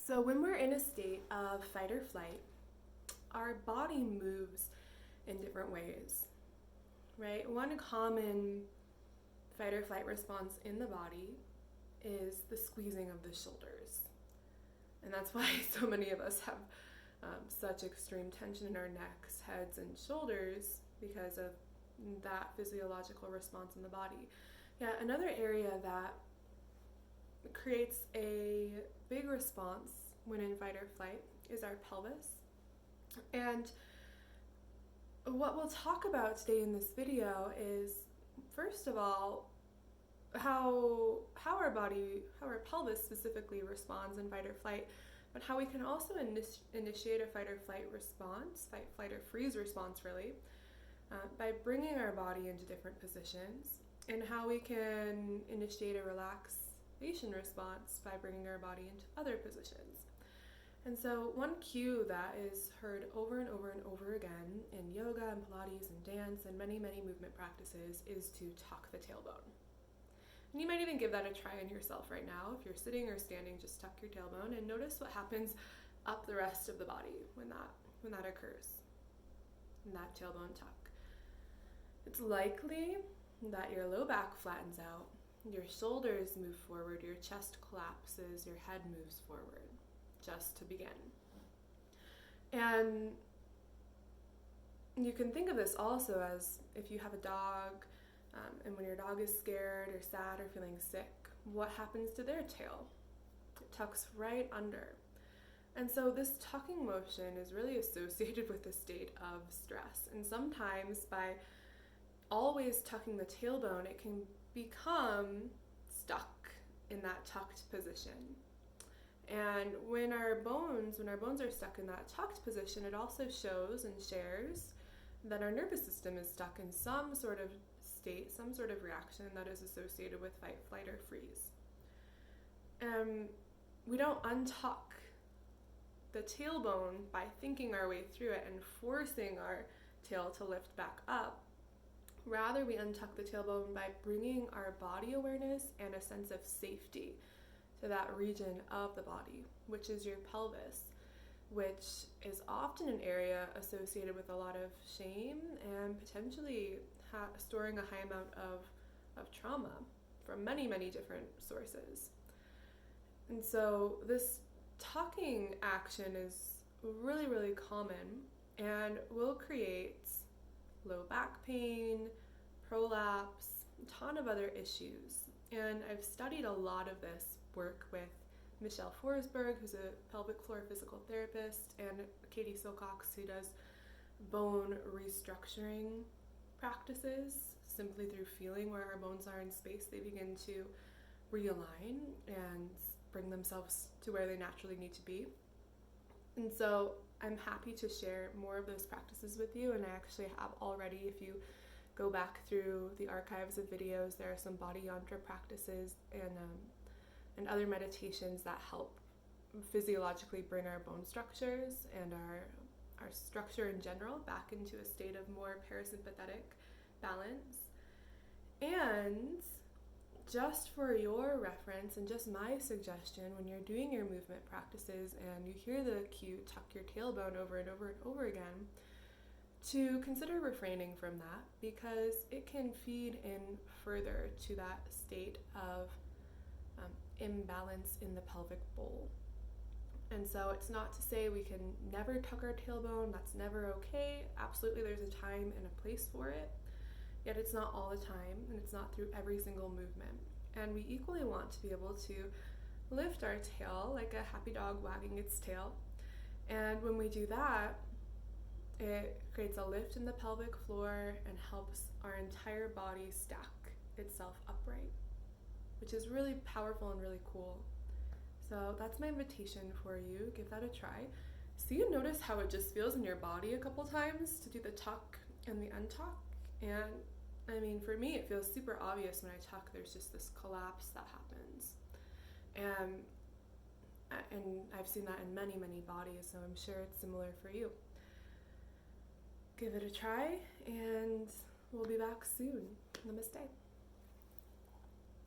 So when we're in a state of fight or flight, our body moves in different ways, right? One common fight or flight response in the body is the squeezing of the shoulders. And that's why so many of us have such extreme tension in our necks, heads, and shoulders because of that physiological response in the body. Yeah, another area that creates a big response when in fight or flight is our pelvis. And what we'll talk about today in this video is, first of all, how our body, how our pelvis specifically responds in fight or flight, but how we can also initiate a fight or flight response, fight, flight, or freeze response really, by bringing our body into different positions, and how we can initiate a relaxation response by bringing our body into other positions. And so one cue that is heard over and over and over again in yoga and Pilates and dance and many, many movement practices is to tuck the tailbone. And you might even give that a try on yourself right now. If you're sitting or standing, just tuck your tailbone and notice what happens up the rest of the body when that occurs, in that tailbone tuck. It's likely that your low back flattens out, your shoulders move forward, your chest collapses, your head moves forward, just to begin. And you can think of this also as if you have a dog, and when your dog is scared or sad or feeling sick, what happens to their tail? It tucks right under. And so this tucking motion is really associated with a state of stress. And sometimes by always tucking the tailbone, it can become stuck in that tucked position. And when our bones are stuck in that tucked position, it also shows and shares that our nervous system is stuck in some sort of state, some sort of reaction that is associated with fight, flight, or freeze. We don't untuck the tailbone by thinking our way through it and forcing our tail to lift back up. Rather, we untuck the tailbone by bringing our body awareness and a sense of safety to that region of the body, which is your pelvis, which is often an area associated with a lot of shame and potentially storing a high amount of trauma from many, many different sources. And so this tucking action is really, really common and will create low back pain, prolapse, a ton of other issues. And I've studied a lot of this work with Michelle Forsberg, who's a pelvic floor physical therapist, and Katie Silcox, who does bone restructuring practices. Simply through feeling where our bones are in space, they begin to realign and bring themselves to where they naturally need to be. And so I'm happy to share more of those practices with you, and I actually have already. If you go back through the archives of videos, there are some body yantra practices and other meditations that help physiologically bring our bone structures and our structure in general back into a state of more parasympathetic balance. And just for your reference and just my suggestion, when you're doing your movement practices and you hear the cue tuck your tailbone over and over and over again, to consider refraining from that, because it can feed in further to that state of imbalance in the pelvic bowl. And so it's not to say we can never tuck our tailbone, that's never okay. Absolutely, there's a time and a place for it, yet it's not all the time, and it's not through every single movement. And we equally want to be able to lift our tail like a happy dog wagging its tail. And when we do that, it creates a lift in the pelvic floor and helps our entire body stack itself upright, which is really powerful and really cool. So that's my invitation for you. Give that a try. See and notice how it just feels in your body a couple times to do the tuck and the untuck. And I mean, for me, it feels super obvious when I tuck. There's just this collapse that happens. And I've seen that in many, many bodies, so I'm sure it's similar for you. Give it a try, and we'll be back soon. Namaste.